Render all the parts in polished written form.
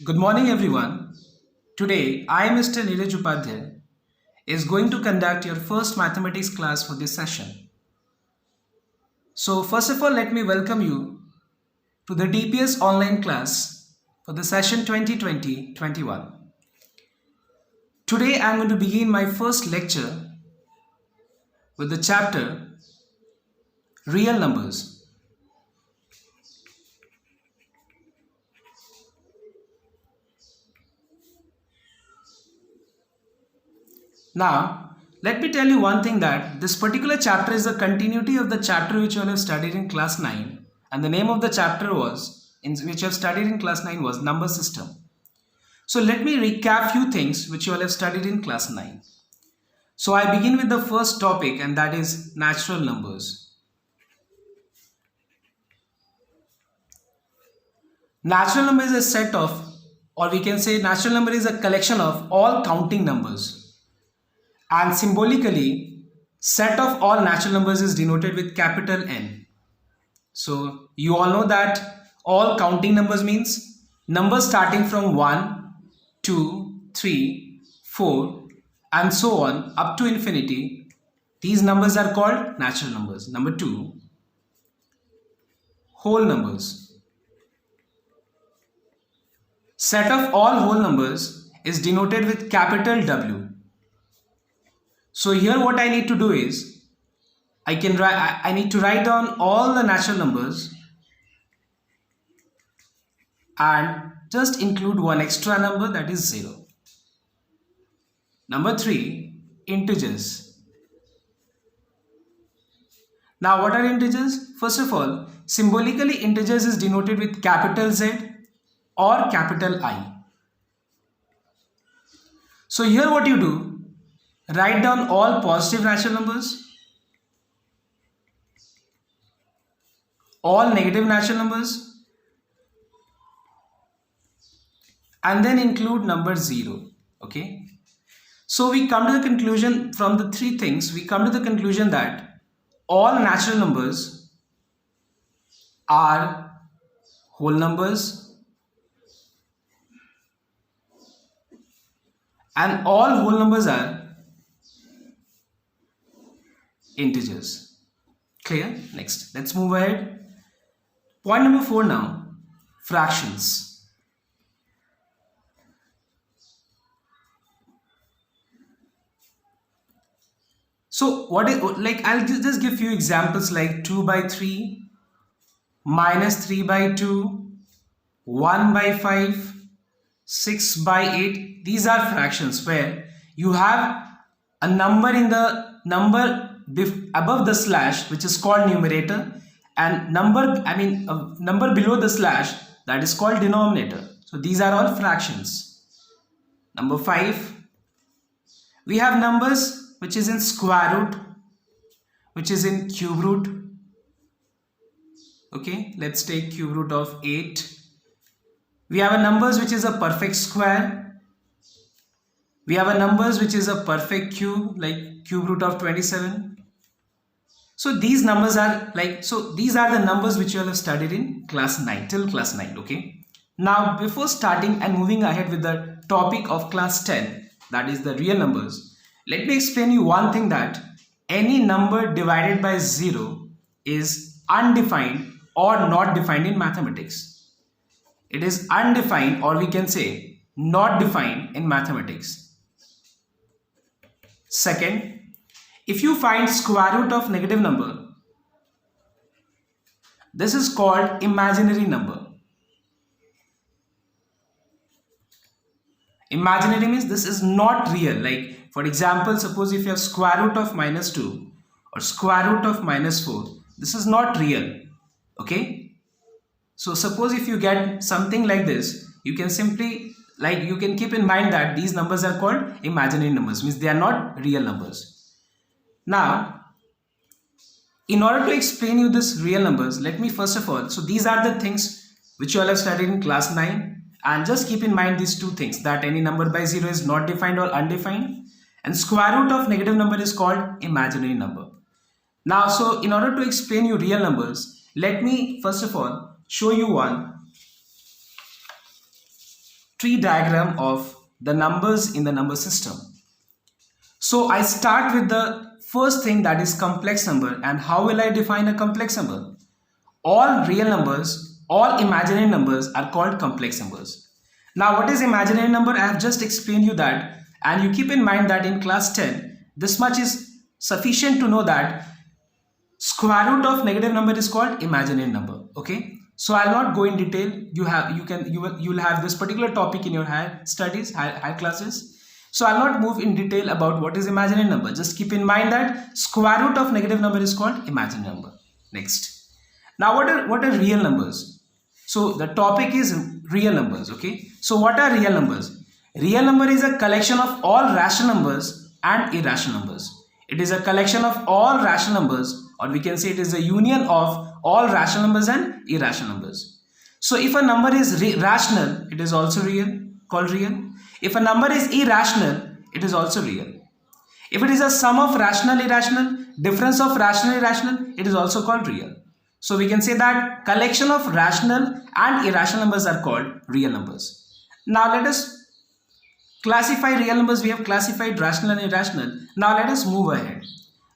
Good morning, everyone. Today, I, Mr. Neeraj Upadhyay, is going to conduct your first mathematics class for this session. So, first of all, let me welcome you to the DPS online class for the session 2020-21. Today, I am going to begin my first lecture with the chapter Real Numbers. Now, let me tell you one thing that this particular chapter is a continuity of the chapter which you all have studied in class 9, and the name of the chapter was, in which you have studied in class 9, was number system. So let me recap few things which you all have studied in class 9. So I begin with the first topic, and that is natural numbers. Natural number is a set of, or we can say natural number is a collection of all counting numbers. And symbolically, set of all natural numbers is denoted with capital N. So you all know that all counting numbers means numbers starting from 1, 2, 3, 4 and so on up to infinity. These numbers are called natural numbers. Number 2, whole numbers. Set of all whole numbers is denoted with capital W. So here what I need to do is I need to write down all the natural numbers and just include one extra number, that is 0. Number 3, integers. Now what are integers? First of all, symbolically integers is denoted with capital Z or capital I. So here what you do, write down all positive natural numbers, all negative natural numbers, and then include number 0. Okay. So we come to the conclusion from the three things, we come to the conclusion that all natural numbers are whole numbers and all whole numbers are integers. Clear? Next, let's move ahead. Point number 4 now, fractions. So what is, like, I'll just give few examples like 2 by 3, minus 3 by 2, 1 by 5, 6 by 8. These are fractions where you have a number in the number above the slash, which is called numerator, and number below the slash, that is called denominator. So these are all fractions. Number 5, we have numbers which is in square root, which is in cube root. Okay, let's take cube root of 8. We have a numbers which is a perfect square. We have a numbers which is a perfect cube, like cube root of 27. So these numbers are these are the numbers which you all have studied in class 9, till class 9. Okay. Now before starting and moving ahead with the topic of class 10, that is the real numbers, let me explain you one thing, that any number divided by 0 is undefined or not defined in mathematics. It is undefined, or we can say not defined in mathematics. Second, if you find square root of negative number, this is called imaginary number. Imaginary means this is not real. Like for example, suppose if you have square root of minus 2 or square root of minus 4, this is not real. Okay. So suppose if you get something like this, you can simply, you can keep in mind that these numbers are called imaginary numbers, means they are not real numbers. Now, in order to explain you this real numbers, let me first of all, so these are the things which you all have studied in class 9, and just keep in mind these two things, that any number by 0 is not defined or undefined, and square root of negative number is called imaginary number. Now, so in order to explain you real numbers, let me first of all show you one tree diagram of the numbers in the number system. So I start with the first thing, that is complex number. And how will I define a complex number? All real numbers, all imaginary numbers are called complex numbers. Now what is imaginary number? I have just explained you that, and you keep in mind that in class 10, this much is sufficient to know that square root of negative number is called imaginary number. Okay, so I'll not go in detail. You will have this particular topic in your higher studies, higher classes. So I'll not move in detail about what is imaginary number. Just keep in mind that square root of negative number is called imaginary number. Next, now what are real numbers? So the topic is real numbers. Okay, so what are real numbers? Real number is a collection of all rational numbers and irrational numbers. It is a collection of all rational numbers, or we can say it is a union of all rational numbers and irrational numbers. So if a number is rational, it is also real, called real. If a number is irrational, it is also real. If it is a sum of rational, irrational, difference of rational, irrational, it is also called real. So we can say that collection of rational and irrational numbers are called real numbers. Now let us classify real numbers. We have classified rational and irrational. Now let us move ahead.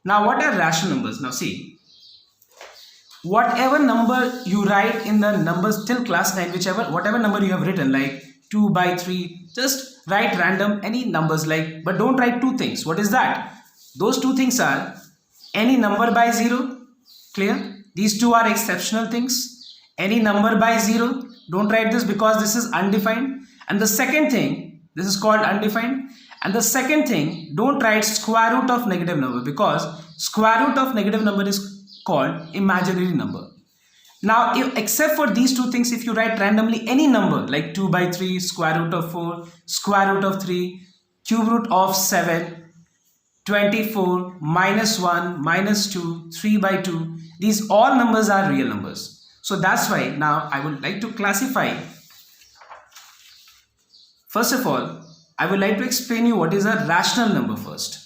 Now what are rational numbers? Now see, whatever number you write in the numbers till class 9, whatever number you have written, like 2 by 3, just write random any numbers, like, but don't write two things. What is that? Those two things are any number by 0, clear? These two are exceptional things. Any number by 0, don't write this because this is undefined. And the second thing, this is called undefined. And the second thing, don't write square root of negative number, because square root of negative number is called imaginary number. Now, except for these two things, if you write randomly any number like 2 by 3, square root of 4, square root of 3, cube root of 7, 24, minus 1, minus 2, 3 by 2, these all numbers are real numbers. So that's why now I would like to classify. First of all, I would like to explain you what is a rational number first.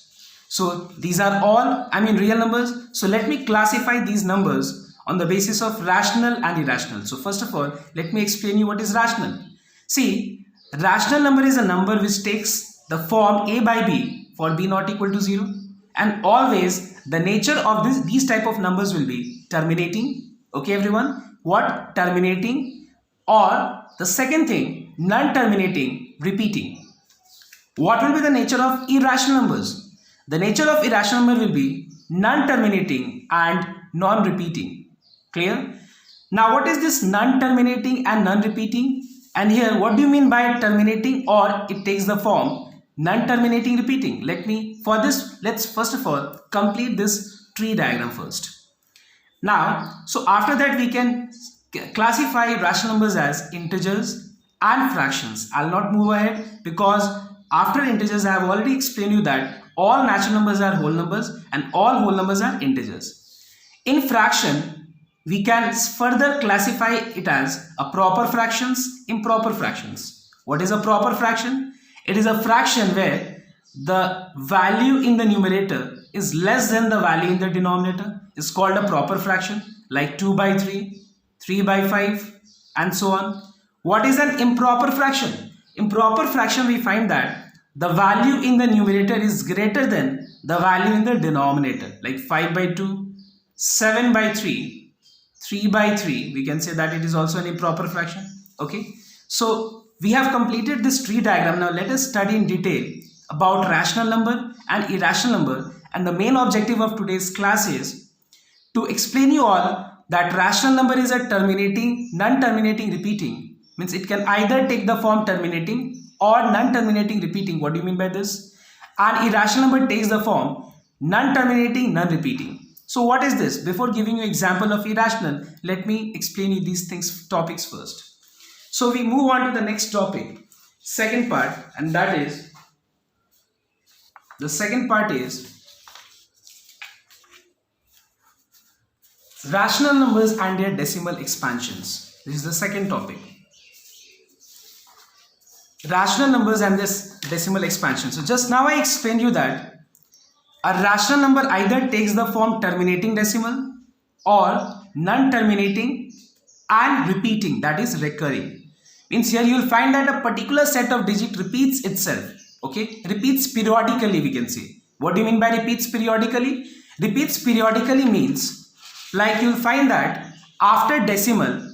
So these are all, real numbers. So let me classify these numbers on the basis of rational and irrational. So first of all, let me explain you what is rational. See, rational number is a number which takes the form a by b for b not equal to 0. And always the nature of these type of numbers will be terminating. Okay everyone, what? Terminating. Or the second thing, non-terminating, repeating. What will be the nature of irrational numbers? The nature of irrational number will be non-terminating and non-repeating. Clear? Now what is this non-terminating and non-repeating? And here what do you mean by terminating, or it takes the form non-terminating, repeating? Let's first of all complete this tree diagram first. Now, so after that we can classify rational numbers as integers and fractions. I'll not move ahead because after integers I have already explained you that all natural numbers are whole numbers and all whole numbers are integers. In fraction, we can further classify it as a proper fractions, improper fractions. What is a proper fraction? It is a fraction where the value in the numerator is less than the value in the denominator. It's called a proper fraction, like 2 by 3, 3 by 5, and so on. What is an improper fraction? Improper fraction, we find that the value in the numerator is greater than the value in the denominator, like 5 by 2, 7 by 3, 3 by 3. We can say that it is also an improper fraction. Okay, so we have completed this tree diagram. Now let us study in detail about rational number and irrational number. And the main objective of today's class is to explain you all that rational number is a terminating, non-terminating, repeating. Means it can either take the form terminating or non-terminating, repeating. What do you mean by this? And irrational number takes the form non-terminating, non-repeating. So what is this? Before giving you example of irrational, let me explain you these topics first. So we move on to the next topic, second part, and that is, the second part is rational numbers and their decimal expansions. This is the second topic. Rational numbers and this decimal expansion. So just now I explained you that a rational number either takes the form terminating decimal or non-terminating and repeating, that is recurring. Means here you will find that a particular set of digit repeats itself. Okay, repeats periodically, we can say. What do you mean by repeats periodically? Repeats periodically means like you will find that after decimal,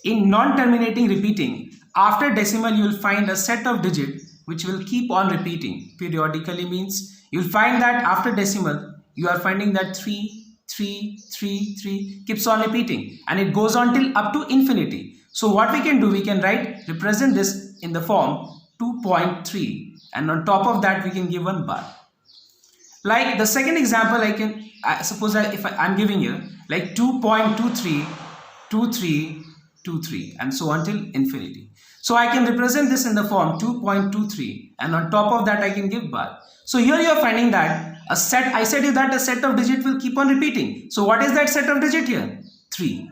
in non-terminating repeating, after decimal you will find a set of digit which will keep on repeating. Periodically means you will find that after decimal you are finding that 3, 3, 3, 3 keeps on repeating, and it goes on till up to infinity. So what we can do, we can represent this in the form 2.3, and on top of that we can give one bar. Like the second example, I can suppose if I'm giving you like 2.23, 23, 23 and so on till infinity. So I can represent this in the form 2.23, and on top of that I can give bar. So here you are finding that a set, I said you that a set of digit will keep on repeating. So what is that set of digit here? 3.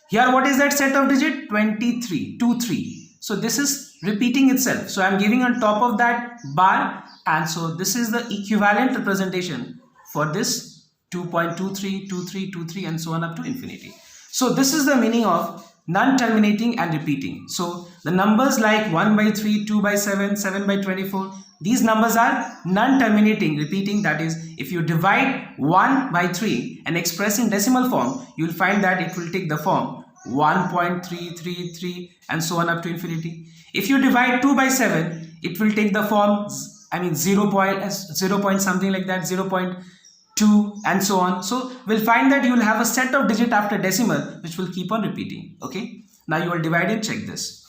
Here what is that set of digit? 23, 2, 3. So this is repeating itself. So I am giving on top of that bar, and so this is the equivalent representation for this 2.23, 23, 23 and so on up to infinity. So this is the meaning of non-terminating and repeating. So the numbers like 1 by 3, 2 by 7, 7 by 24, these numbers are non-terminating, repeating. That is, if you divide 1 by 3 and express in decimal form, you will find that it will take the form 1.333 and so on up to infinity. If you divide 2 by 7, it will take the form, 0 point something like that, 0.2 and so on. So we'll find that you will have a set of digit after decimal which will keep on repeating. Okay, now you will divide and check this.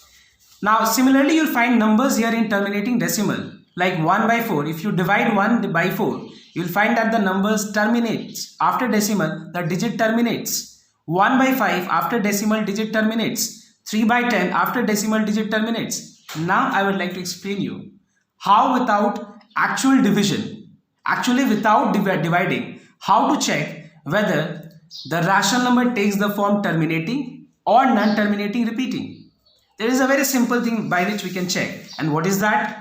Now similarly you'll find numbers here in terminating decimal like 1 by 4. If you divide 1 by 4, you'll find that the numbers terminates after decimal, the digit terminates. 1 by 5 after decimal, digit terminates. 3 by 10 after decimal, digit terminates. Now I would like to explain you how without actual division, actually without dividing, how to check whether the rational number takes the form terminating or non-terminating repeating. There is a very simple thing by which we can check, and what is that?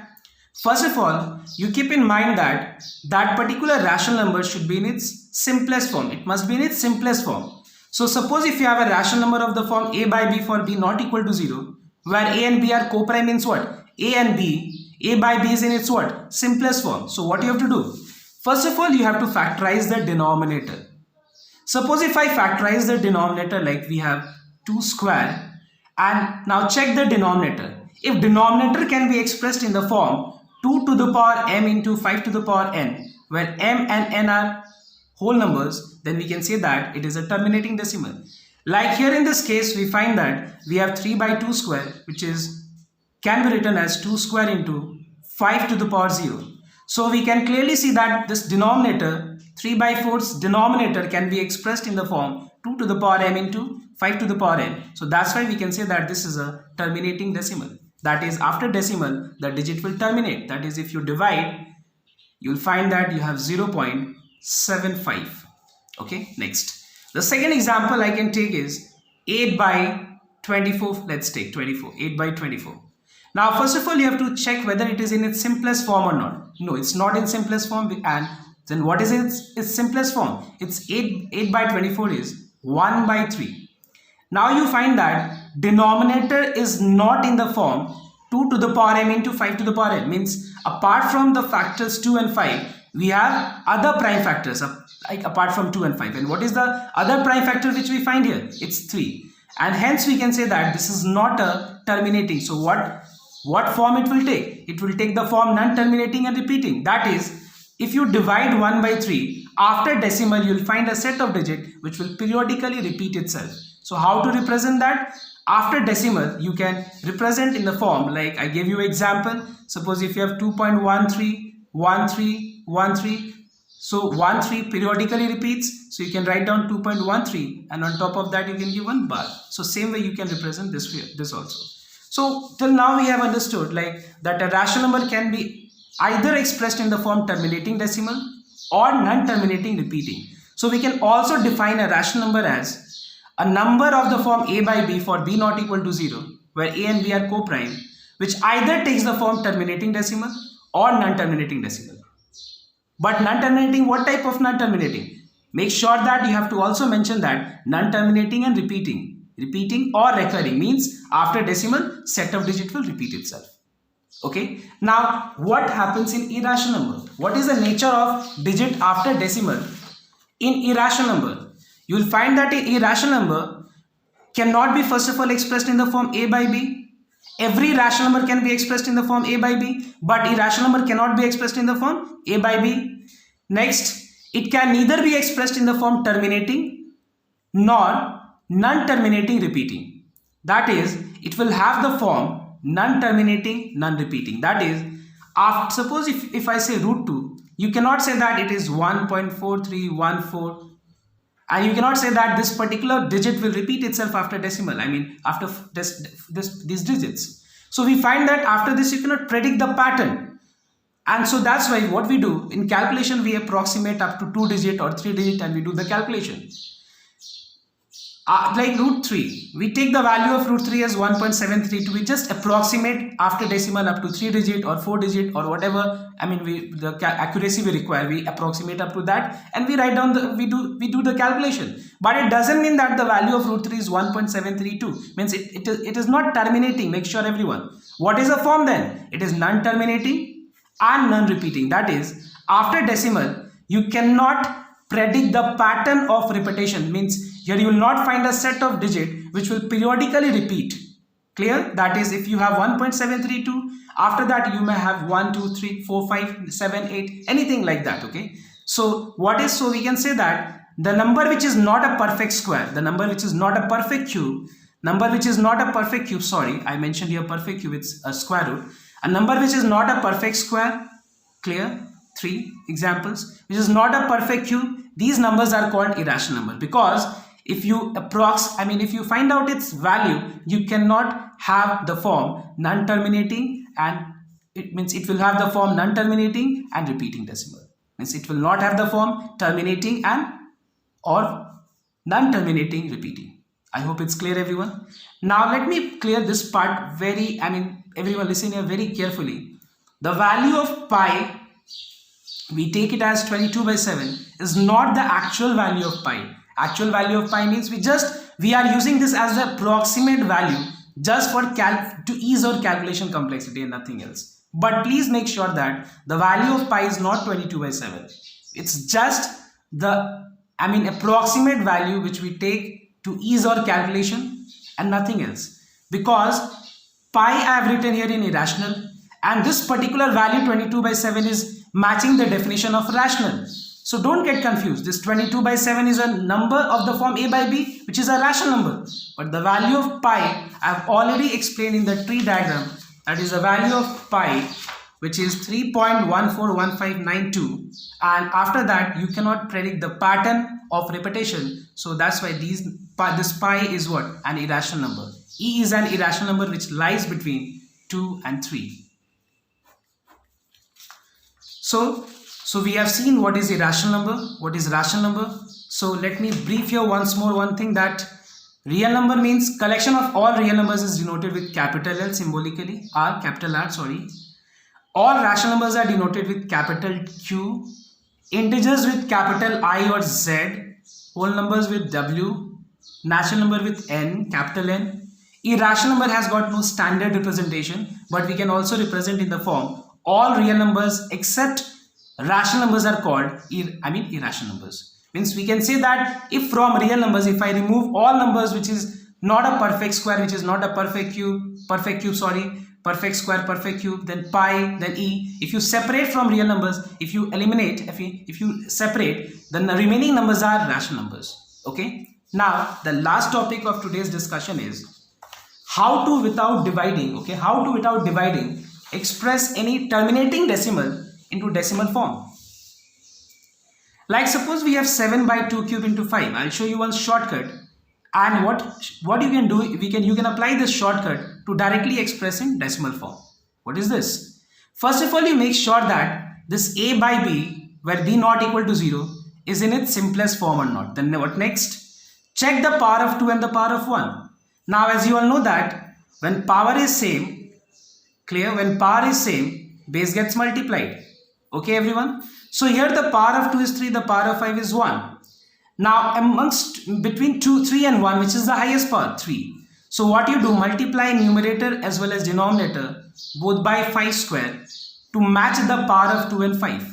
First of all, you keep in mind that that particular rational number should be in its simplest form. It must be in its simplest form. So suppose if you have a rational number of the form a by b for b not equal to 0, where a and b are co-prime means what? A and b, a by b is in its what? Simplest form. So what you have to do? First of all, you have to factorize the denominator. Suppose if I factorize the denominator like we have 2 square, and now check the denominator. If denominator can be expressed in the form 2 to the power m into 5 to the power n, where m and n are whole numbers, then we can say that it is a terminating decimal. Like here in this case, we find that we have 3 by 2 square, which is can be written as 2 square into 5 to the power 0. So we can clearly see that this denominator, 3 by 4's denominator can be expressed in the form 2 to the power m into 5 to the power n. So that's why we can say that this is a terminating decimal. That is, after decimal, the digit will terminate. That is, if you divide, you'll find that you have 0.75. Okay, next. The second example I can take is 8 by 24. Let's take 24. 8 by 24. Now, first of all, you have to check whether it is in its simplest form or not. No, it's not in simplest form. And then what is its simplest form? It's 8 by 24 is 1 by 3. Now you find that denominator is not in the form 2 to the power m into 5 to the power n. Means apart from the factors 2 and 5, we have other prime factors like apart from 2 and 5. And what is the other prime factor which we find here? It's 3. And hence we can say that this is not a terminating. So what form it will take? It will take the form non-terminating and repeating. That is, if you divide 1 by 3, after decimal you will find a set of digit which will periodically repeat itself. So how to represent that? After decimal, you can represent in the form like I gave you example. Suppose if you have 2.13, so 13 periodically repeats. So you can write down 2.13, and on top of that you can give one bar. So same way you can represent this also. So till now we have understood like that a rational number can be either expressed in the form terminating decimal or non-terminating repeating. So we can also define a rational number as a number of the form a by b for b not equal to 0, where a and b are co-prime, which either takes the form terminating decimal or non-terminating decimal. But non-terminating, what type of non-terminating? Make sure that you have to also mention that non-terminating and repeating. repeating or recurring means after decimal set of digit will repeat itself. Okay, now what happens in irrational number? What is the nature of digit after decimal in irrational number? You will find that in irrational number cannot be first of all expressed in the form a by b. Every rational number can be expressed in the form a by b, but irrational number cannot be expressed in the form a by b. Next, it can neither be expressed in the form terminating nor non-terminating repeating. That is, it will have the form non-terminating, non-repeating. That is, suppose if I say root 2, you cannot say that it is 1.4314, and you cannot say that this particular digit will repeat itself after decimal, I mean after these digits. So we find that after this you cannot predict the pattern, and so that's why what we do in calculation, we approximate up to 2 digit or 3 digit and we do the calculation. Like root 3, we take the value of root 3 as 1.732. We just approximate after decimal up to 3 digit or 4 digit or whatever, I mean the accuracy we require, we approximate up to that and we write down we do the calculation. But it doesn't mean that the value of root 3 is 1.732, means it is not terminating. Make sure everyone, what is the form then? It is non-terminating and non-repeating. That is, after decimal you cannot predict the pattern of repetition, means here you will not find a set of digit which will periodically repeat. Clear? That is, if you have 1.732, after that you may have 1, 2, 3, 4, 5, 7, 8, anything like that. Okay, so we can say that the number which is not a perfect square, the number which is not a perfect cube, sorry, I mentioned here perfect cube, it's a square root. A number which is not a perfect square, clear? 3 examples, which is not a perfect cube, these numbers are called irrational number, because if you find out its value, you cannot have the form non-terminating, and it means it will have the form non-terminating and repeating decimal. Means it will not have the form terminating and or non-terminating repeating. I hope it's clear, everyone. Now let me clear this part everyone listen here very carefully. The value of pi, we take it as 22/7, is not the actual value of pi. Actual value of pi means we are using this as the approximate value just for to ease our calculation complexity and nothing else. But please make sure that the value of pi is not 22/7. It's just the approximate value which we take to ease our calculation and nothing else. Because pi I have written here in irrational, and this particular value 22/7 is matching the definition of rational. So don't get confused. This 22/7 is a number of the form a by b, which is a rational number. But the value of pi I have already explained in the tree diagram. That is the value of pi, which is 3.141592, and after that you cannot predict the pattern of repetition. So that's why this pi is what? An irrational number. E is an irrational number which lies between 2 and 3. So we have seen what is irrational number, what is rational number. So let me brief here once more one thing, that real number means collection of all real numbers is denoted with capital L symbolically, capital R, sorry. All rational numbers are denoted with capital Q, integers with capital I or Z, whole numbers with W, natural number with N, capital N. Irrational number has got no standard representation, but we can also represent in the form all real numbers except rational numbers are called irrational numbers. Means we can say that if from real numbers, if I remove all numbers which is not a perfect square, which is not a perfect square, perfect cube, then pi, then e. If you separate from real numbers, if you separate, then the remaining numbers are rational numbers. Okay. Now the last topic of today's discussion is how to without dividing express any terminating decimal into decimal form. Like suppose we have 7/2 cube into 5. I'll show you one shortcut, and what you can do, you can apply this shortcut to directly express in decimal form. What is this? First of all, you make sure that this a by b, where b not equal to 0, is in its simplest form or not. Then what next? Check the power of 2 and the power of 1. Now as you all know that when power is same, when power is same, base gets multiplied. Okay everyone? So here the power of 2 is 3, the power of 5 is 1. Now amongst between 2, 3 and 1, which is the highest power? 3. So what you do, multiply numerator as well as denominator both by 5 square to match the power of 2 and 5.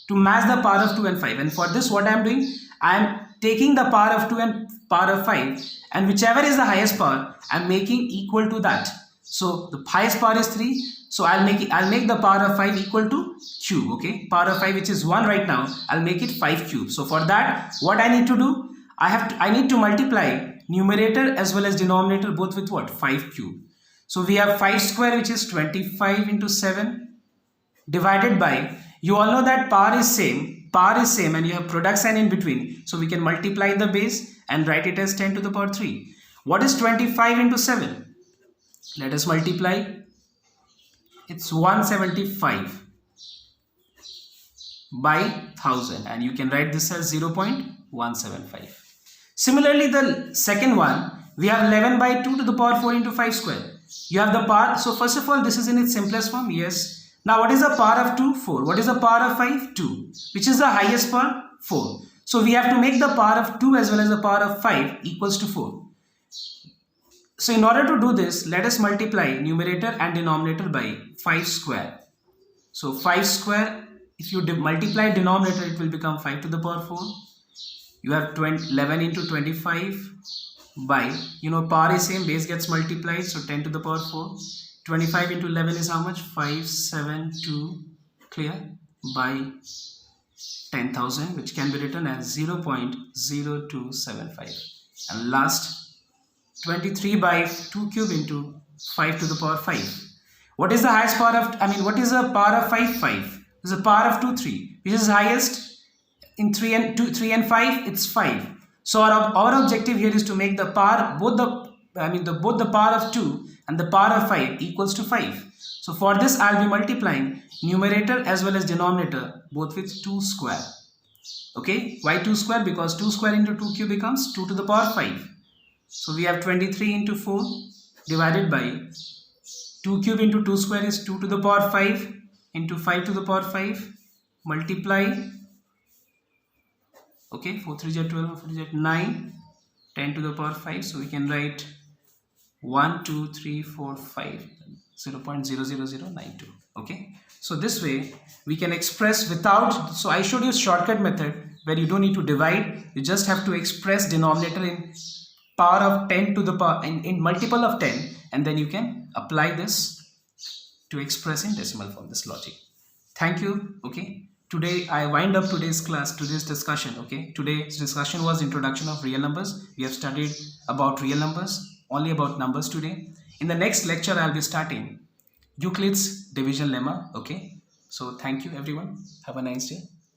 To match the power of 2 and 5. And for this what I am doing? I am taking the power of 2 and power of 5, and whichever is the highest power I am making equal to that. So the highest power is 3. So I'll make the power of 5 equal to cube. Okay, power of 5, which is 1 right now, I'll make it 5 cube. So for that what I need to do, I need to multiply numerator as well as denominator both with what? 5 cube. So we have 5 square, which is 25 into 7, divided by, you all know that power is same, and you have product sign in between, so we can multiply the base and write it as 10 to the power 3. What is 25 into 7? Let us multiply. It's 175 by 1000, and you can write this as 0.175. Similarly, the second one, we have 11 by 2 to the power 4 into 5 square. You have the power. So first of all, this is in its simplest form. Yes. Now what is the power of 2? 4. What is the power of 5? 2. Which is the highest power? 4. So we have to make the power of 2 as well as the power of 5 equals to 4. So in order to do this, let us multiply numerator and denominator by 5 square. So 5 square, if you multiply denominator, it will become 5 to the power 4. You have 11 into 25 by, power is same, base gets multiplied, so 10 to the power 4. 25 into 11 is how much? 572, clear, by 10,000, which can be written as 0.0275. And last, 23 by 2 cube into 5 to the power 5. What is the highest power of, what is the power of 5? 5. This is the power of 2, 3. Which is highest? In 3 and 5, it's 5. So our objective here is to make the power, both the power of 2 and the power of 5 equals to 5. So for this I'll be multiplying numerator as well as denominator both with 2 square. Okay, why 2 square? Because 2 square into 2 cube becomes 2 to the power 5. So we have 23 into 4 divided by 2 cube into 2 square is 2 to the power 5 into 5 to the power 5, multiply. Okay, 4 3 is 12, 4 is 9, 10 to the power 5. So we can write 1 2 3 4 5, 0.00092. Okay, so this way we can express without, so I showed you shortcut method where you don't need to divide, you just have to express denominator in power of 10 to the power in multiple of 10, and then you can apply this to express in decimal form, this logic. Thank you. Okay, today I wind up today's class, today's discussion. Okay, today's discussion was introduction of real numbers. We have studied about real numbers, only about numbers today. In the next lecture I'll be starting Euclid's division lemma. Okay, so thank you everyone, have a nice day.